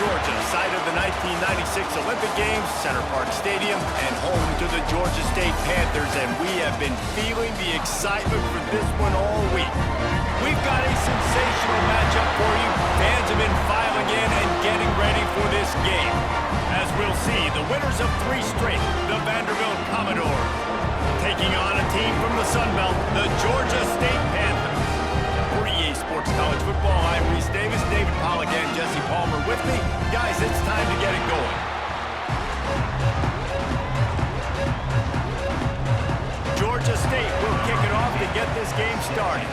Georgia, site of the 1996 Olympic Games, Center Park Stadium, and home to the Georgia State Panthers, and we have been feeling the excitement for this one all week. We've got a sensational matchup for you. Fans have been filing in and getting ready for this game. As we'll see, the winners of 3 straight, the Vanderbilt Commodores, taking on a team from the Sun Belt, the Georgia State Panthers. For EA Sports College Football, I'm Reese Davis, David Pollack, and Jesse Palmer with me. Guys, it's time to get it going. Georgia State will kick it off to get this game started.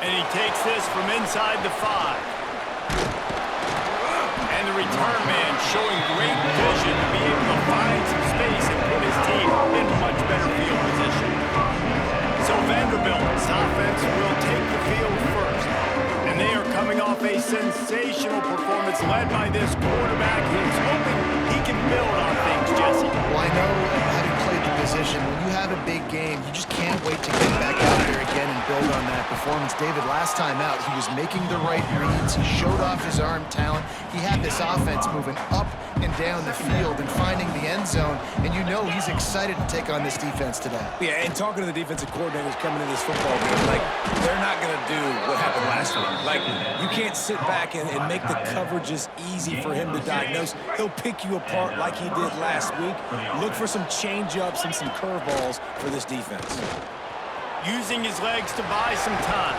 And he takes this from inside the 5. And the return man showing great vision to be able to find some space and put his team in much better field position. So Vanderbilt's offense will take the field first. And they are coming off a sensational performance led by this quarterback who's hoping he can build on things, Jesse. Well, I know, having played the position, when you have a big game, you just can't wait to get back out there again and build on that performance. David, last time out, he was making the right reads. He showed off his arm talent. He had this offense moving up and down the field and finding the end zone, and you know he's excited to take on this defense today. Yeah, and talking to the defensive coordinators coming into this football game, like, they're not going to do what happened last week. Like, you can't sit back and make the coverages easy for him to diagnose. He'll pick you apart like he did last week. Look for some change-ups and some curveballs for this defense. Using his legs to buy some time.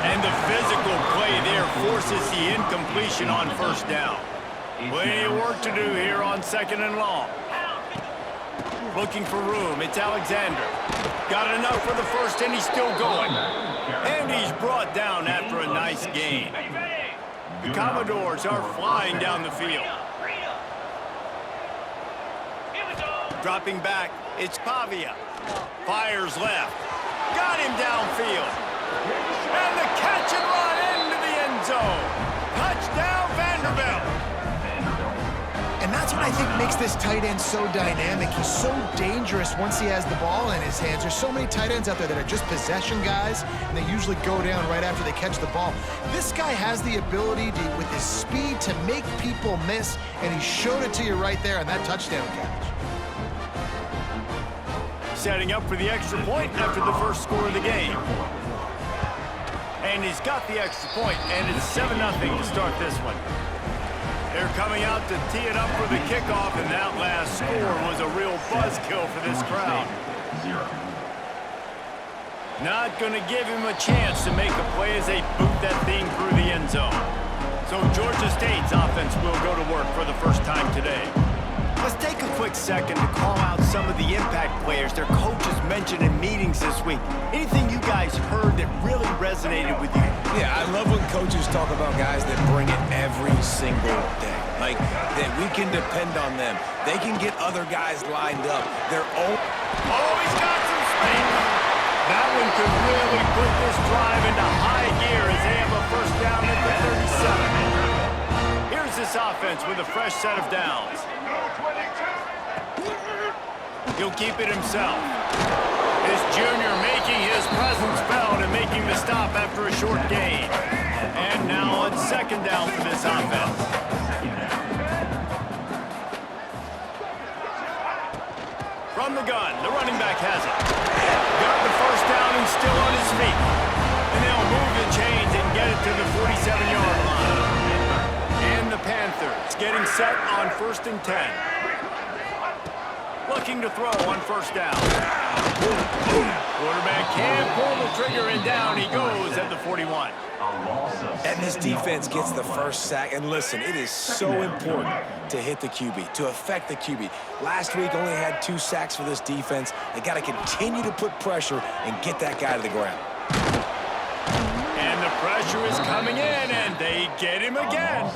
And the physical play there forces the incompletion on first down. Plenty of work to do here on 2nd and long. Looking for room, it's Alexander. Got enough for the first, and he's still going. And he's brought down after a nice gain. The Commodores are flying down the field. Dropping back, it's Pavia. Fires left. Got him downfield. And the catch and run into the end zone. Touchdown, Vanderbilt. And that's what I think makes this tight end so dynamic. He's so dangerous once he has the ball in his hands. There's so many tight ends out there that are just possession guys, and they usually go down right after they catch the ball. This guy has the ability to, with his speed, to make people miss, and he showed it to you right there on that touchdown catch. Setting up for the extra point after the first score of the game. And he's got the extra point, and it's 7-0 to start this one. They're coming out to tee it up for the kickoff, and that last score was a real buzzkill for this crowd. Not going to give him a chance to make a play as they boot that thing through the end zone. So Georgia State's offense will go to work for the first time today. Let's take a quick second to call out some of the impact players their coaches mentioned in meetings this week. Anything you guys heard that really resonated with you? Yeah, I love when coaches talk about guys that bring it every single day. Like, that we can depend on them. They can get other guys lined up. Their own... Oh, he's got some space. That one could really put this drive into high gear as they have a first down at the 37. Here's this offense with a fresh set of downs. He'll keep it himself. This junior making his presence felt and making the stop after a short gain. And now it's 2nd down for this offense. From the gun, the running back has it. Got the first down and still on his feet. And they'll move the chains and get it to the 47-yard line. And the Panthers getting set on 1st and 10. Looking to throw on first down. Quarterback can't pull the trigger, and down he goes at the 41. And this defense gets the first sack. And listen, it is so important to hit the QB, to affect the QB. Last week only had 2 sacks for this defense. They got to continue to put pressure and get that guy to the ground. And the pressure is coming in, and they get him again.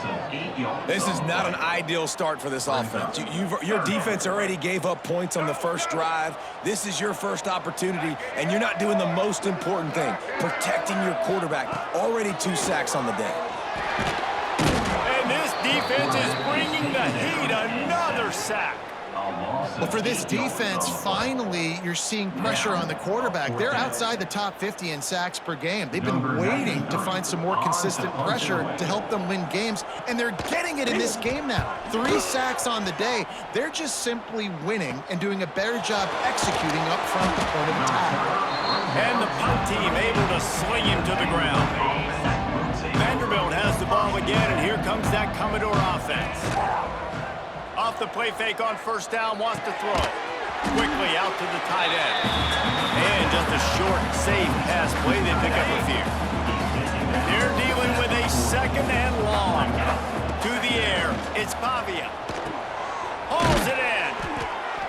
This is not an ideal start for this offense. Your defense already gave up points on the first drive. This is your first opportunity, and you're not doing the most important thing, protecting your quarterback. Already 2 sacks on the day. And this defense is bringing the heat. Another sack. Well, for this defense, finally, you're seeing pressure on the quarterback. They're outside the top 50 in sacks per game. They've been waiting to find some more consistent pressure to help them win games, and they're getting it in this game now. 3 sacks on the day. They're just simply winning and doing a better job executing up front the point of attack. And the punt team able to sling him to the ground. Vanderbilt has the ball again, and here comes that Commodore offense. Off the play fake on first down, wants to throw. Quickly out to the tight end. And just a short, safe pass play, they pick up a few. They're dealing with a second and long. To the air, it's Pavia. Hauls it in.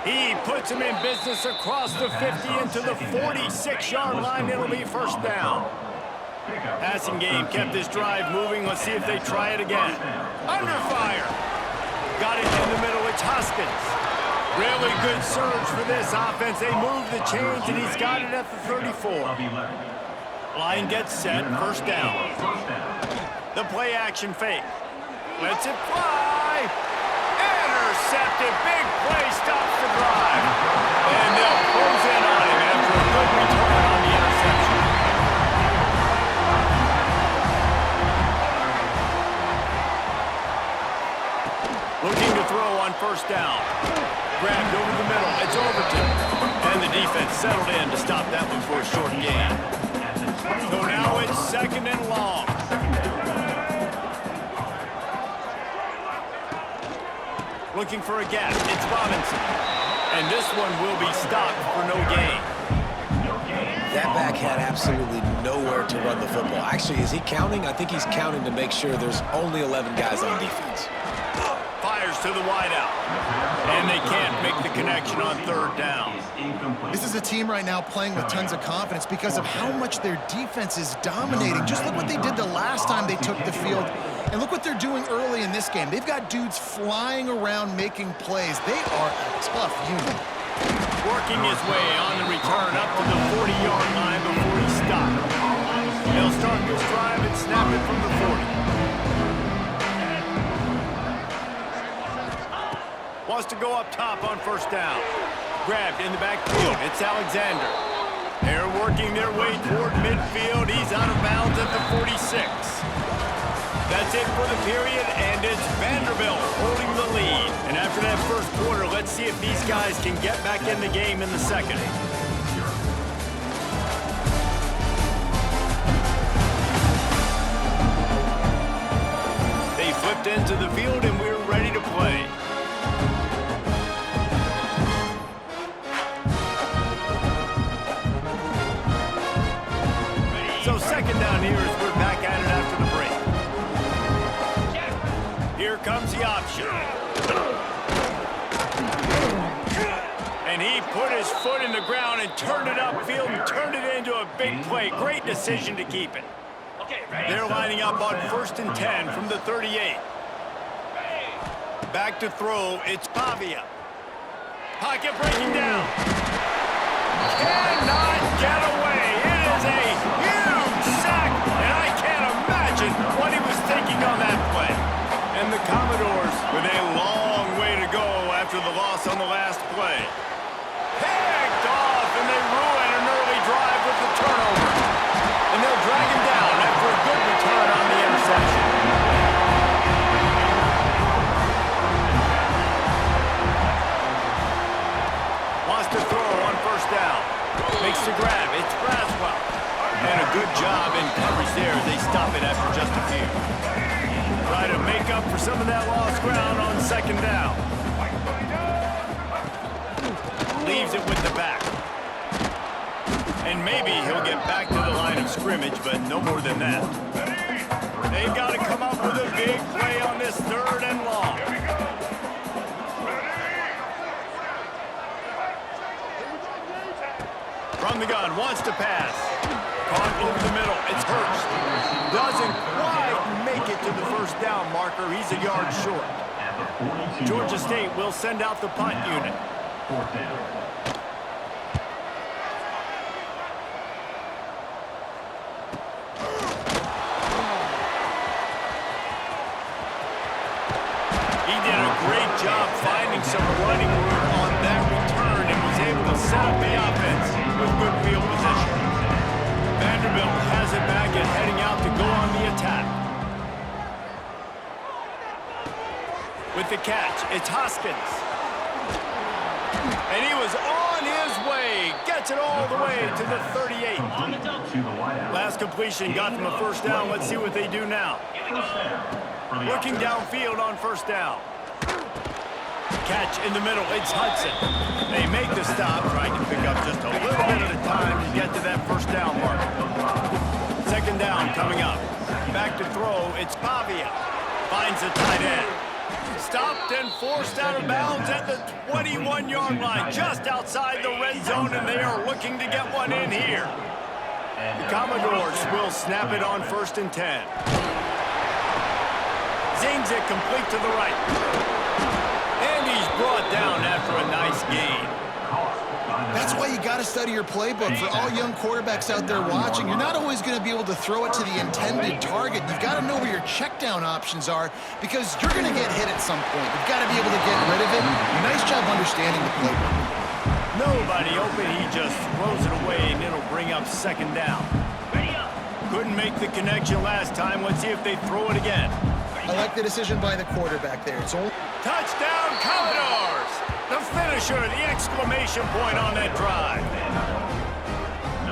He puts him in business across the 50 into the 46-yard line. It'll be first down. Passing game kept this drive moving. Let's see if they try it again. Under fire. Got it in the middle. It's Hoskins. Really good surge for this offense. They move the chains, and he's got it at the 34. Line gets set. First down. The play action fake. Lets it fly. Intercepted. Big play. Stops the drive. And they'll close in on him after a good return on the interception. Looking to throw on first down. Grabbed over the middle. It's Overton. And the defense settled in to stop that one for a short gain. So now it's second and long. Looking for a gap. It's Robinson. And this one will be stopped for no gain. That back had absolutely nowhere to run the football. Actually, is he counting? I think he's counting to make sure there's only 11 guys on defense. Fires to the wideout. And they can't make the connection on third down. This is a team right now playing with tons of confidence because of how much their defense is dominating. Just look what they did the last time they took the field. And look what they're doing early in this game. They've got dudes flying around making plays. They are a tough unit. Working his way on the return up to the 40-yard line before he stopped. They'll start this drive and snap it from the 40. Wants to go up top on first down. Grabbed in the backfield. It's Alexander. They're working their way toward midfield. He's out of bounds at the 46. That's it for the period, and it's Vanderbilt holding the lead. And after that first quarter, let's see if these guys can get back in the game in the second. They flipped into the field, and we're ready to play. So second down here as we're back at it after the break. Here comes the option. And he put his foot in the ground and turned it upfield and turned it into a big play. Great decision to keep it. They're lining up on 1st and 10 from the 38. Back to throw, it's Pavia. Pocket breaking down. Cannot get away. It is a huge sack, and I can't imagine what he was thinking on that play. And the Commodores with a long way to go after the loss on the last play. Picked off, and they ruin an early drive with the turnover. And they'll drag him down after a good return on the interception. Wants to throw on first down. Makes the grab. It's Braswell. And a good job in coverage there. They stop it after just a few. Try to make up for some of that lost ground on second down. Leaves it with the back. And maybe he'll get back to the line of scrimmage, but no more than that. They've got to come up with a big play on this third and long. From the gun, wants to pass. Caught over the middle, it's Hurst. Doesn't quite make it to the first down marker. He's a yard short. Georgia State will send out the punt unit. He did a great job finding some running room will set up the offense with good field position. Vanderbilt has it back and heading out to go on the attack. With the catch, it's Hoskins. And he was on his way. Gets it all the way to the 38. Last completion got them a first down. Let's see what they do now. Looking downfield on first down. Catch in the middle. It's Hudson. They make the stop, trying to pick up just a little bit at a time to get to that first down mark. Second down coming up. Back to throw. It's Pavia. Finds the tight end. Stopped and forced out of bounds at the 21-yard line, just outside the red zone, and they are looking to get one in here. The Commodores will snap it on 1st and 10. Zings it complete to the right. And he's brought down after a nice gain. That's why you got to study your playbook. For all young quarterbacks out there watching, you're not always going to be able to throw it to the intended target. You've got to know where your check down options are because you're going to get hit at some point. You've got to be able to get rid of it. Nice job understanding the playbook. Nobody open. He just throws it away, and it'll bring up second down. Couldn't make the connection last time. Let's see if they throw it again. I like the decision by the quarterback there. It's all Touchdown, Commodores! The finisher, the exclamation point on that drive.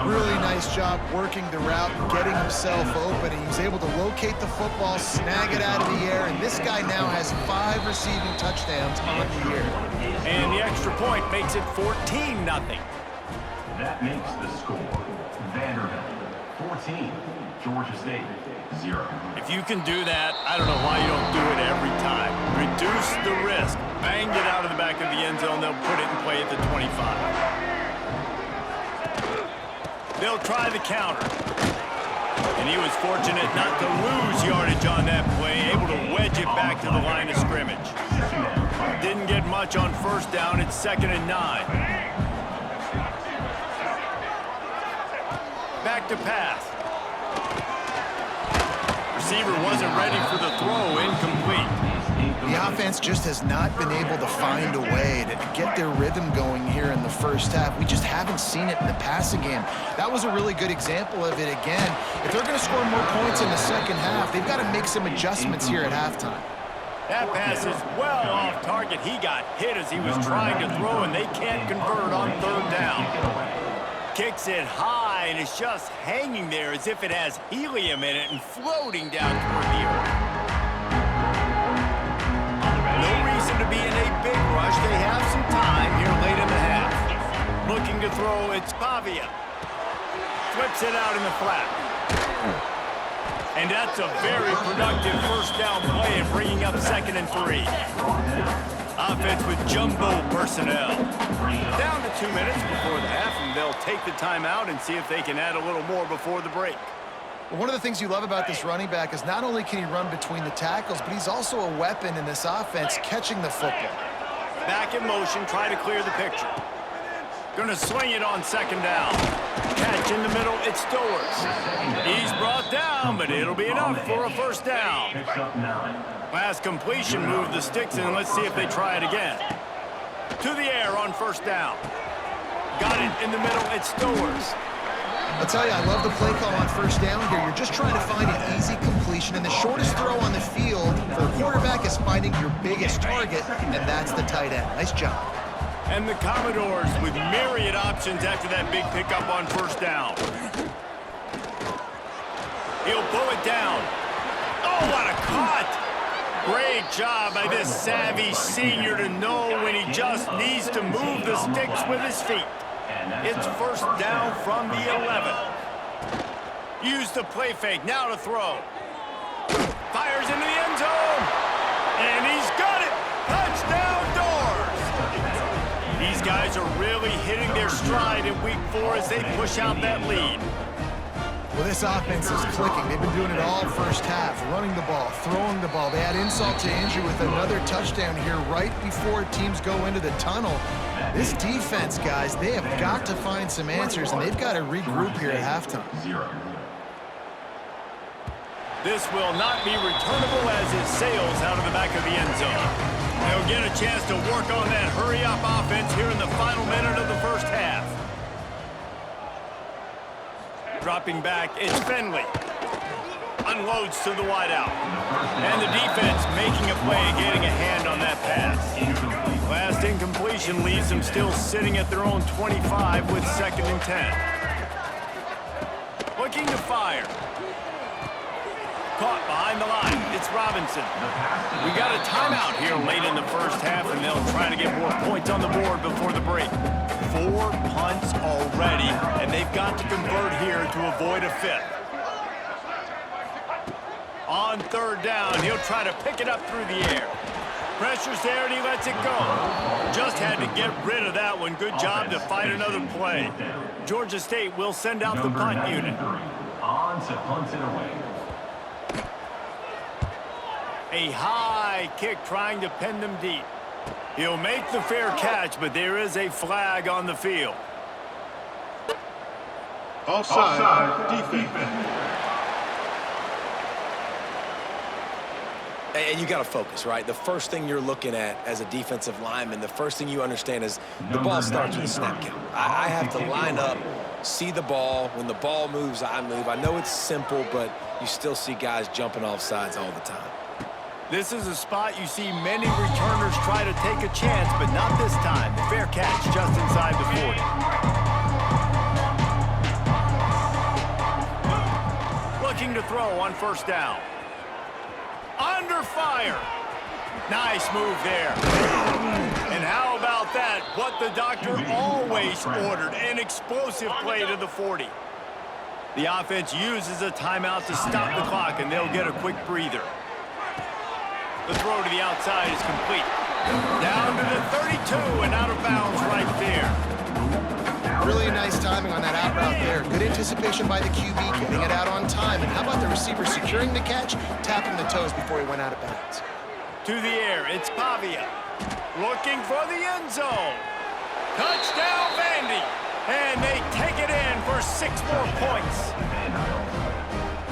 really nice job working the route, getting himself open. He was able to locate the football, snag it out of the air, and this guy now has 5 receiving touchdowns on the year. And the extra point makes it 14-0. That makes the score Vanderbilt 14, Georgia State 0. If you can do that, I don't know why you don't do it every time. Reduce the risk. Bang it out of the back of the end zone. They'll put it in play at the 25. They'll try the counter. And he was fortunate not to lose yardage on that play, able to wedge it back to the line of scrimmage. Didn't get much on first down. It's 2nd and 9. Back to pass. Receiver wasn't ready for the throw, incomplete. The offense just has not been able to find a way to get their rhythm going here in the first half. We just haven't seen it in the passing game. That was a really good example of it again. If they're going to score more points in the second half, they've got to make some adjustments here at halftime. That pass is well off target. He got hit as he was trying to throw, and they can't convert on 3rd down. Kicks it high, and it's just hanging there as if it has helium in it and floating down toward the earth. No reason to be in a big rush. They have some time here late in the half. Looking to throw, it's Pavia. Flips it out in the flat. And that's a very productive first down play and bringing up 2nd and 3. Offense with jumbo personnel. Down to 2 minutes before the half, and they'll take the timeout and see if they can add a little more before the break. Well, one of the things you love about this running back is not only can he run between the tackles, but he's also a weapon in this offense catching the football. Back in motion, try to clear the picture. Gonna swing it on 2nd down. Catch in the middle, it's Stowers. He's brought down, but it'll be enough for a first down. Last completion moved the sticks in. Let's see if they try it again. To the air on first down. Got it in the middle, it's Stowers. I'll tell you, I love the play call on first down here. You're just trying to find an easy completion, and the shortest throw on the field for the quarterback is finding your biggest target, and that's the tight end. Nice job. And the Commodores with myriad options after that big pickup on first down. He'll pull it down. Oh, what a cut! Great job by this savvy senior to know when he just needs to move the sticks with his feet. It's first down from the 11. Use the play fake, now to throw. Fires into the end zone. And he's got it! Touchdown Doors! These guys are really hitting their stride in week 4 as they push out that lead. Well, this offense is clicking. They've been doing it all first half, running the ball, throwing the ball. They add insult to injury with another touchdown here right before teams go into the tunnel. This defense, guys, they have got to find some answers, and they've got to regroup here at halftime. This will not be returnable as it sails out of the back of the end zone. They'll get a chance to work on that hurry-up offense here in the final minute of the first half. Dropping back, it's Finley. Unloads to the wideout. And the defense making a play, getting a hand on that pass. Last incompletion leaves them still sitting at their own 25 with 2nd and 10. Looking to fire. Caught behind the line. It's Robinson. We got a timeout here late in the first half, and they'll try to get more points on the board before the break. 4 punts already, and they've got to convert here to avoid a 5th. On 3rd down, he'll try to pick it up through the air. Pressure's there, and he lets it go. Just had to get rid of that one. Good job to fight another play. Georgia State will send out the punt unit. On to punt it away. A high kick trying to pin them deep. He'll make the fair catch, but there is a flag on the field. Offside, defense. And you got to focus, right? The first thing you're looking at as a defensive lineman, the first thing you understand is the ball starts with a snap count. I have to line up, see the ball. When the ball moves, I move. I know it's simple, but you still see guys jumping off sides all the time. This is a spot you see many returners try to take a chance, but not this time. The fair catch just inside the 40. Looking to throw on 1st down. Under fire. Nice move there. And how about that? What the doctor always ordered, an explosive play to the 40. The offense uses a timeout to stop the clock, and they'll get a quick breather. The throw to the outside is complete. Down to the 32 and out of bounds right there. Really nice timing on that out route there. Good anticipation by the QB, getting it out on time. And how about the receiver securing the catch, tapping the toes before he went out of bounds? To the air, it's Pavia. Looking for the end zone. Touchdown, Vandy. And they take it in for 6 more points.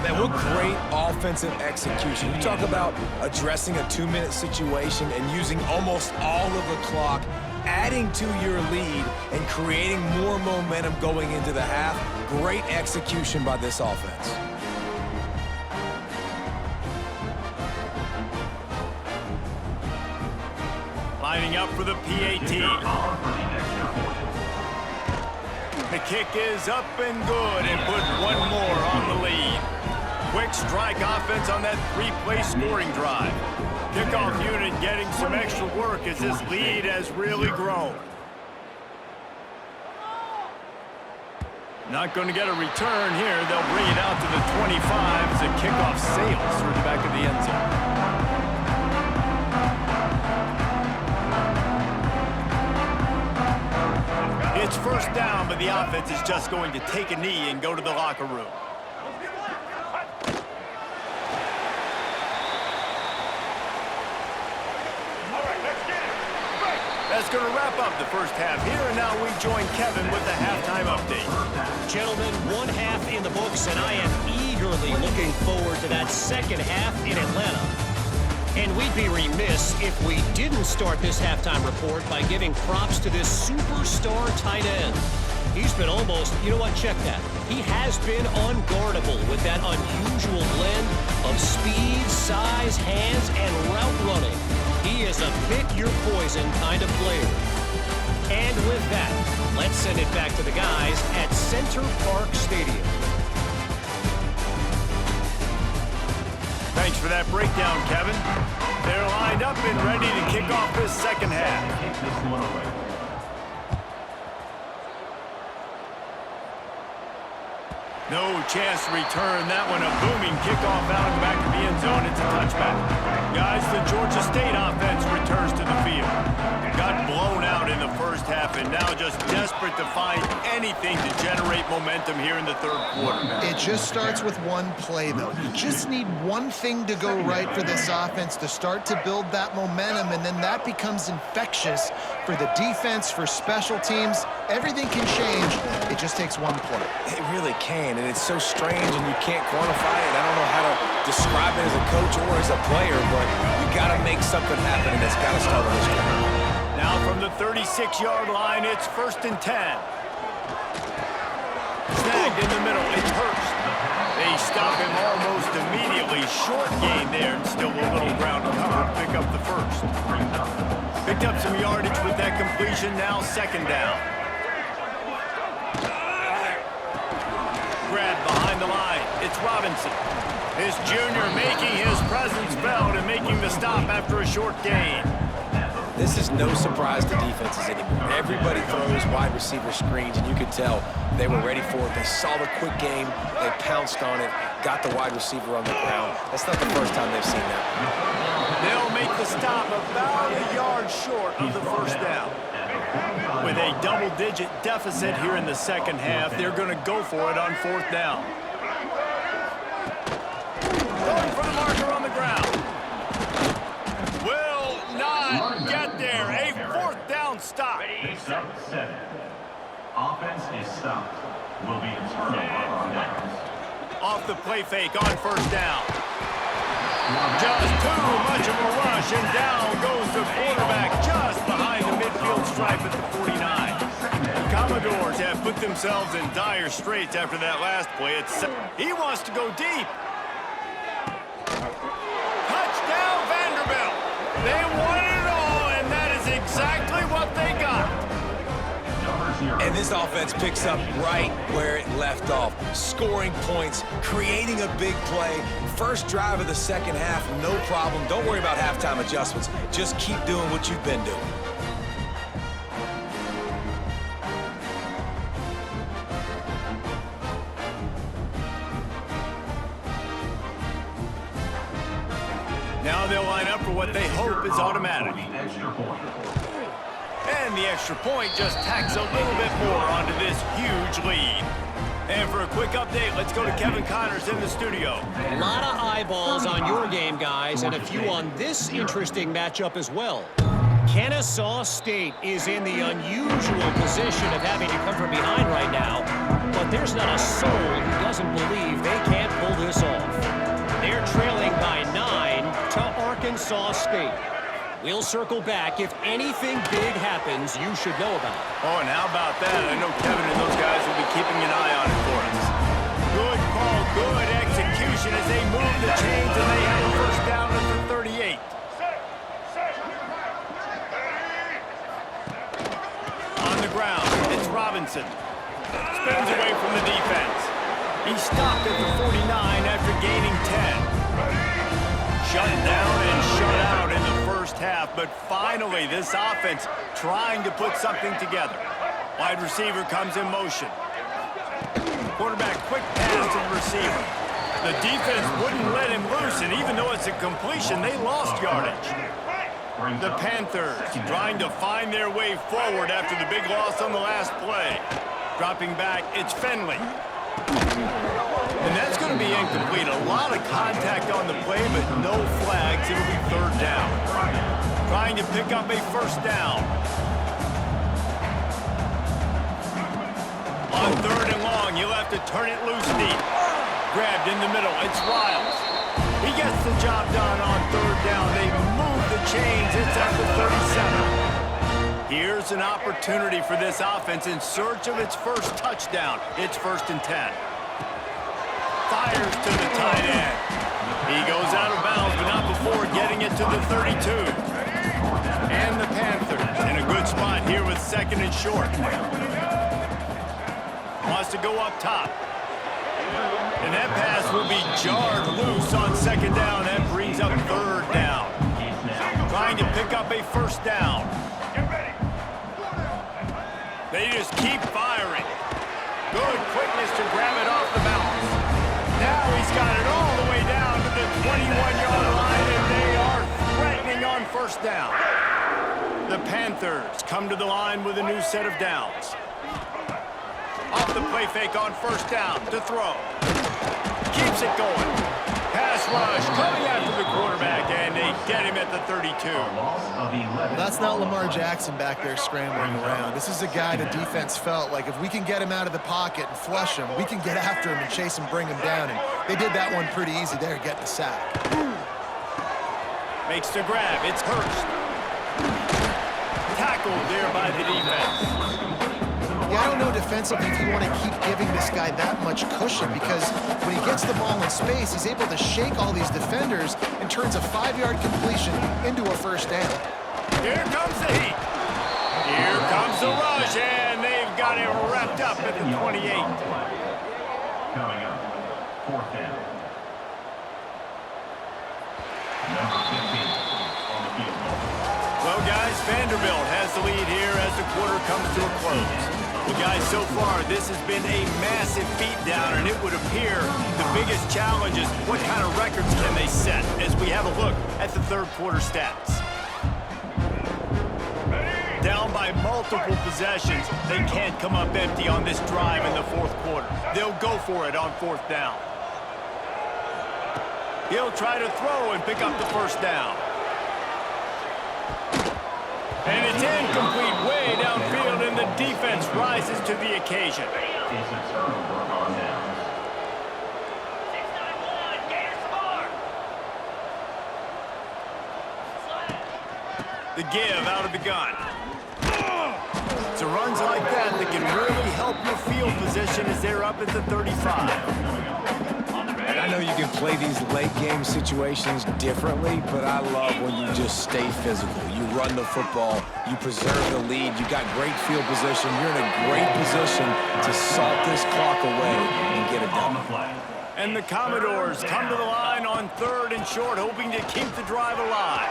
Man, what great offensive execution. You talk about addressing a 2-minute situation and using almost all of the clock, adding to your lead and creating more momentum going into the half. Great execution by this offense. Lining up for the PAT. The kick is up and good and put 1 more on the lead. Quick strike offense on that 3-play scoring drive. Kickoff unit getting some extra work as this lead has really grown. Not going to get a return here. They'll bring it out to the 25 as the kickoff sails through the back of the end zone. It's 1st down, but the offense is just going to take a knee and go to the locker room. That's going to wrap up the first half here, and now we join Kevin with the halftime update. Gentlemen, 1 half in the books, and I am eagerly looking forward to that 2nd half in Atlanta. And we'd be remiss if we didn't start this halftime report by giving props to this superstar tight end. He's been almost, you know what, check that. He has been unguardable with that unusual blend of speed, size, hands, and route running. He is a pick-your-poison kind of player. And with that, let's send it back to the guys at Center Park Stadium. Thanks for that breakdown, Kevin. They're lined up and ready to kick off this 2nd half. No chance to return that one. A booming kickoff out of the back of the end zone. It's a touchback. Guys, the Georgia State offense returns to the field. Got blown out in the first half and now just desperate to find anything to generate momentum here in the 3rd quarter. It just starts with one play, though. You just need one thing to go right for this offense to start to build that momentum, and then that becomes infectious for the defense, for special teams. Everything can change. It just takes one play. It really can, and it's so strange, and you can't quantify it. I don't know how to describe it as a coach or as a player, but you got to make something happen, and it's got to start on this ground. Now from the 36-yard line, it's 1st and 10. Snagged in the middle, it's Hurst. They stop him almost immediately. Short gain there, and still a little ground to cover to pick up the first. Picked up some yardage with that completion, now 2nd down. Grab behind the line, it's Robinson. His junior making his presence felt and making the stop after a short gain. This is no surprise to defenses anymore. Everybody throws wide receiver screens, and you could tell they were ready for it. They saw the quick game. They pounced on it, got the wide receiver on the ground. That's not the first time they've seen that. They'll make the stop about a yard short of the 1st down. With a double-digit deficit here in the 2nd half, they're going to go for it on 4th down. Going for the marker on the ground. Will not get there. A 4th down stop. Stop 7. Offense is stopped. Will be a turnover on downs. Off the play fake on 1st down. Just too much of a rush, and down goes the quarterback just behind the midfield stripe at the 49. The Commodores have put themselves in dire straits after that last play. He wants to go deep. Touchdown, Vanderbilt. They won it all, and that is exactly what they got. And this offense picks up right where it left off. Scoring points, creating a big play. First drive of the 2nd half, no problem. Don't worry about halftime adjustments. Just keep doing what you've been doing. Now they'll line up for what they hope is automatic. And the extra point just tacks a little bit more onto this huge lead. And for a quick update, let's go to Kevin Connors in the studio. A lot of eyeballs on your game, guys, and a few on this interesting matchup as well. Kennesaw State is in the unusual position of having to come from behind right now, but there's not a soul who doesn't believe they can't pull this off. They're trailing by 9 to Arkansas State. We'll circle back if anything big happens you should know about. Oh, and how about that? I know Kevin and those guys will be keeping an eye on it for us. Good call, good execution as they move the chains, and they have a 1st down at the 38. On the ground, it's Robinson. Spins away from the defense. He stopped at the 49 after gaining 10. Shut down and shut out in the 1st half, but finally this offense trying to put something together. Wide receiver comes in motion. Quarterback quick pass to the receiver. The defense wouldn't let him loose, and even though it's a completion, they lost yardage. The Panthers trying to find their way forward after the big loss on the last play. Dropping back, it's Finley. And that's going to be incomplete. A lot of contact on the play, but no flags. It'll be 3rd down. Trying to pick up a 1st down. On 3rd and long, you'll have to turn it loose deep. Grabbed in the middle. It's Wiles. He gets the job done on 3rd down. They move the chains. It's at the 37. Here's an opportunity for this offense in search of its first touchdown. It's 1st and 10. Fires to the tight end. He goes out of bounds, but not before getting it to the 32. And the Panthers in a good spot here with 2nd and short. Wants to go up top. And that pass will be jarred loose on 2nd down. That brings up 3rd down. Trying to pick up a 1st down. They just keep firing. Good quickness to grab it off the bounce. Now he's got it all the way down to the 21-yard line, and they are threatening on 1st down. The Panthers come to the line with a new set of downs. Off the play fake on 1st down to throw. Keeps it going. Pass rush coming after the quarterback, and a get him at the 32. Well, that's not Lamar Jackson back there scrambling around. This is a guy the defense felt like if we can get him out of the pocket and flush him, we can get after him and chase him, bring him down. And they did that one pretty easy there, getting a sack. Makes the grab. It's Hurst. Tackled there by the defense. Yeah, I don't know defensively if you want to keep giving this guy that much cushion because when he gets the ball in space, he's able to shake all these defenders and turns a 5-yard completion into a first down. Here comes the heat. Here comes the rush, and they've got him wrapped up at the 28. Coming up, 4th down. Number 15 on the field goal. Well, guys, Vanderbilt has the lead here as the quarter comes to a close. Well, guys, so far, this has been a massive beatdown, and it would appear the biggest challenge is what kind of records can they set as we have a look at the third quarter stats. Down by multiple possessions, they can't come up empty on this drive in the fourth quarter. They'll go for it on 4th down. He'll try to throw and pick up the first down. And it's incomplete way downfield, and the defense rises to the occasion. It's a turnover on downs. The give out of the gun. It's runs like that that can really help your field position as they're up at the 35. And I know you can play these late game situations differently, but I love when you just stay physical. You run the football, you preserve the lead, you got great field position, you're in a great position to salt this clock away and get it done. And the Commodores come to the line on 3rd and short, hoping to keep the drive alive.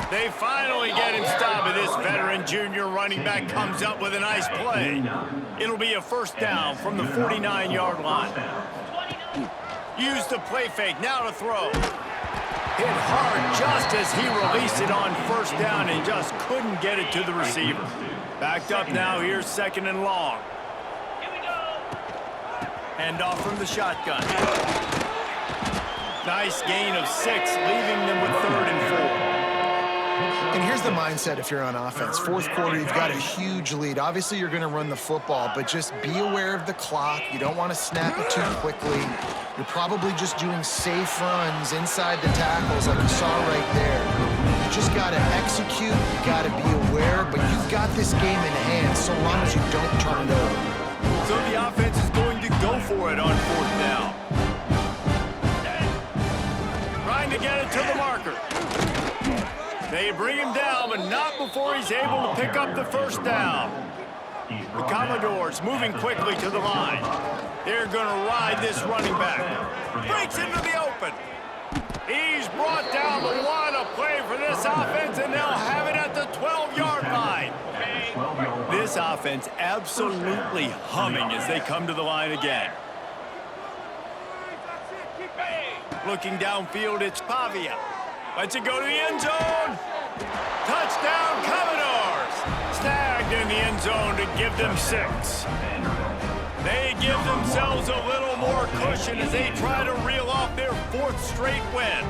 They finally get him stopped, and this veteran junior running back comes up with a nice play. It'll be a first down from the 49-yard line. Use the play fake, now to throw. Hit hard just as he released it on first down and just couldn't get it to the receiver. Backed up now, here's 2nd and long. Hand off from the shotgun. Nice gain of 6, leaving them with 3rd and 4. And here's the mindset if you're on offense. Fourth quarter, you've got a huge lead. Obviously, you're going to run the football, but just be aware of the clock. You don't want to snap it too quickly. You're probably just doing safe runs inside the tackles like you saw right there. You just got to execute. You got to be aware, but you've got this game in hand so long as you don't turn it over. So the offense is going to go for it on 4th down. Trying to get it to the marker. They bring him down, but not before he's able to pick up the first down. The Commodores moving quickly to the line. They're going to ride this running back. Breaks into the open. He's brought down the one, a play for this offense, and they'll have it at the 12-yard line. This offense absolutely humming as they come to the line again. Looking downfield, it's Pavia. Lets it go to the end zone. Touchdown, Commodores. Snagged in the end zone to give them 6. They give themselves a little more cushion as they try to reel off their 4th straight win.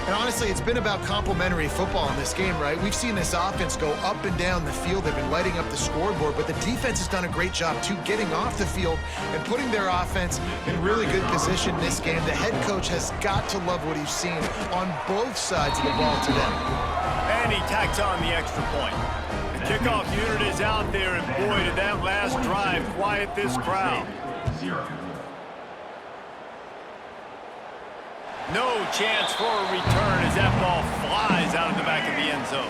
And honestly, it's been about complementary football in this game, right? We've seen this offense go up and down the field. They've been lighting up the scoreboard, but the defense has done a great job, too, getting off the field and putting their offense in really good position in this game. The head coach has got to love what he's seen on both sides of the ball today. And he tacks on the extra point. The kickoff unit is out there, and boy, did that last drive quiet this crowd. 0. No chance for a return as that ball flies out of the back of the end zone.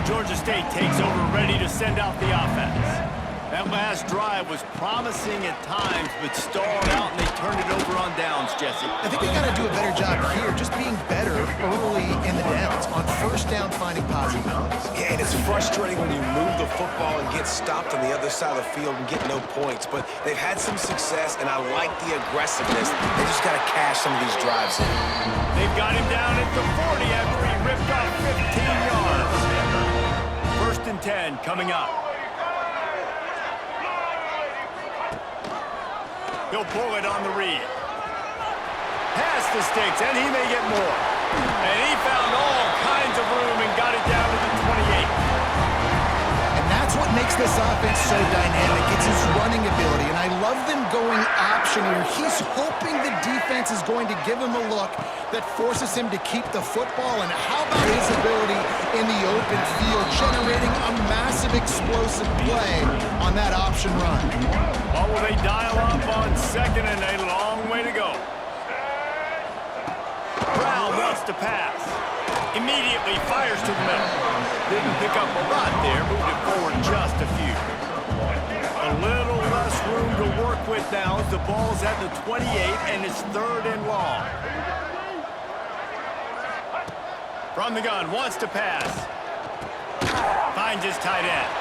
Georgia State takes over, ready to send out the offense. That last drive was promising at times, but stalled out, and they turned it over on downs, Jesse. I think they got to do a better job here, just being better early in the downs. On first down, finding positive plays. Yeah, and it's frustrating when you move the football and get stopped on the other side of the field and get no points. But they've had some success, and I like the aggressiveness. They just got to cash some of these drives in. They've got him down at the 40 after he ripped off 15 yards. 1st and 10 coming up. He'll pull it on the read. Pass to the sticks, and he may get more. And he found all kinds of room and got it down to the 28. And that's what makes this offense so dynamic. It's his running ability, and I love them going option here. He's hoping the defense is going to give him a look that forces him to keep the football. And how about his ability in the open field, generating a massive explosive play on that option run? Oh, will they dial up on second, and a long way to go. Brown wants to pass. Immediately fires to the middle. Didn't pick up a lot there, moved it forward just a few. A little less room to work with now as the ball's at the 28 and it's 3rd and long. From the gun, wants to pass. Finds his tight end.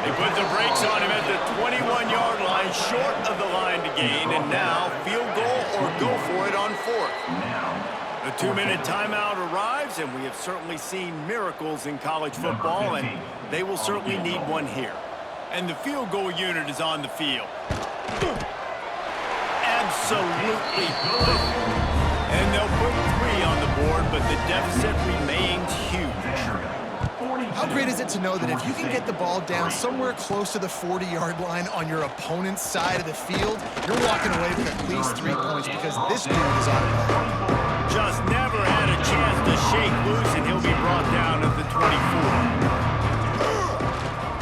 They put the brakes on him at the 21-yard line, short of the line to gain, and now field goal or go for it on 4th. The 2-minute timeout arrives, and we have certainly seen miracles in college football, and they will certainly need one here. And the field goal unit is on the field. Absolutely perfect. And they'll put 3 on the board, but the deficit remains huge. How great is it to know that if you can get the ball down somewhere close to the 40-yard line on your opponent's side of the field, you're walking away with at least 3 points because this dude is on fire. Just never had a chance to shake loose, and he'll be brought down at the 24.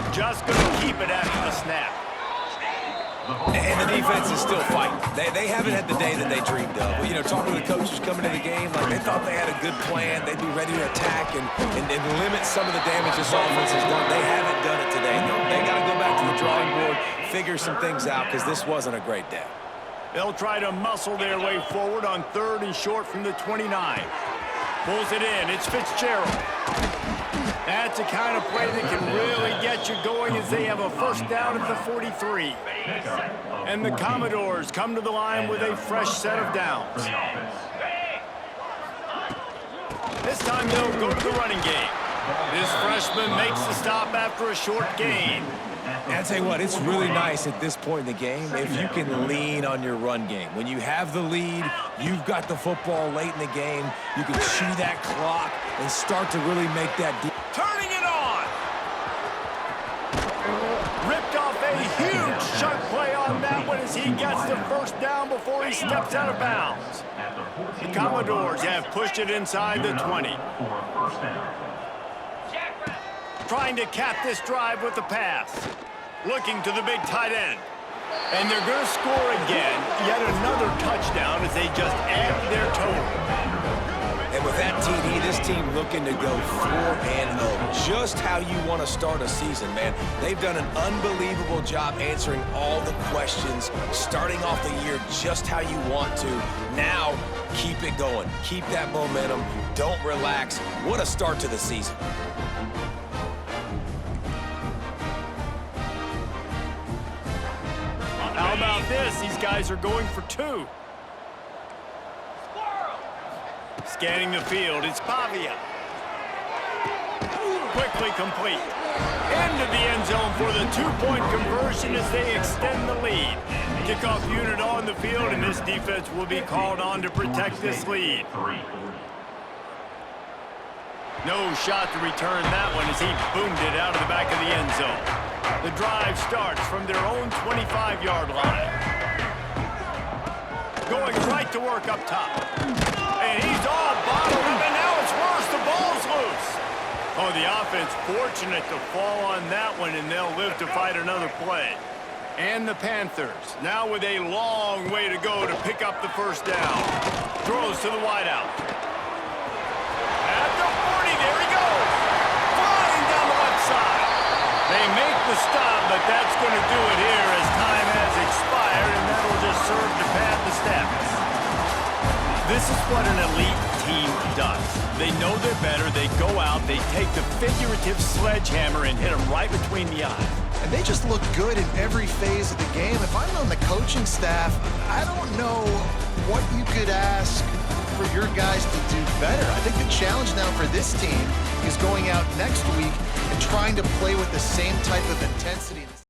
Just going to keep it after the snap. And the defense is still fighting. They haven't had the day that they dreamed of. Well, you know, talking to the coaches coming into the game, like they thought they had a good plan. They'd be ready to attack and limit some of the damage this offense has done. They haven't done it today. They got to go back to the drawing board, figure some things out, because this wasn't a great day. They'll try to muscle their way forward on 3rd and short from the 29. Pulls it in. It's Fitzgerald. That's the kind of play that can really get you going as they have a 1st down at the 43. And the Commodores come to the line with a fresh set of downs. This time they'll go to the running game. This freshman makes the stop after a short gain. And I tell you what, it's really nice at this point in the game if you can lean on your run game. When you have the lead, you've got the football late in the game, you can chew that clock and start to really make that deep. Turning it on! Ripped off a huge chunk play on that one as he gets the 1st down before he steps out of bounds. The Commodores have pushed it inside the 20. Trying to cap this drive with the pass. Looking to the big tight end. And they're going to score again. Yet another touchdown as they just add to their total. And with that TD, this team looking to go 4-0. Just how you want to start a season, man. They've done an unbelievable job answering all the questions, starting off the year just how you want to. Now, keep it going. Keep that momentum. Don't relax. What a start to the season. How about this? These guys are going for 2. Scanning the field, it's Pavia. Quickly complete. Into the end zone for the 2-point conversion as they extend the lead. Kickoff unit on the field, and this defense will be called on to protect this lead. No shot to return that one as he boomed it out of the back of the end zone. The drive starts from their own 25-yard line. Going right to work up top. And he's all bottled up, and now it's worse. The ball's loose. Oh, the offense fortunate to fall on that one, and they'll live to fight another play. And the Panthers, now with a long way to go to pick up the 1st down. Throws to the wideout. At the 40, there he goes. Flying down the left side. They make the stop, but that's going to do it here as time has expired, and that'll just serve to pad the stats. This is what an elite team does. They know they're better. They go out. They take the figurative sledgehammer and hit them right between the eyes. And they just look good in every phase of the game. If I'm on the coaching staff, I don't know what you could ask for your guys to do better. I think the challenge now for this team is going out next week and trying to play with the same type of intensity.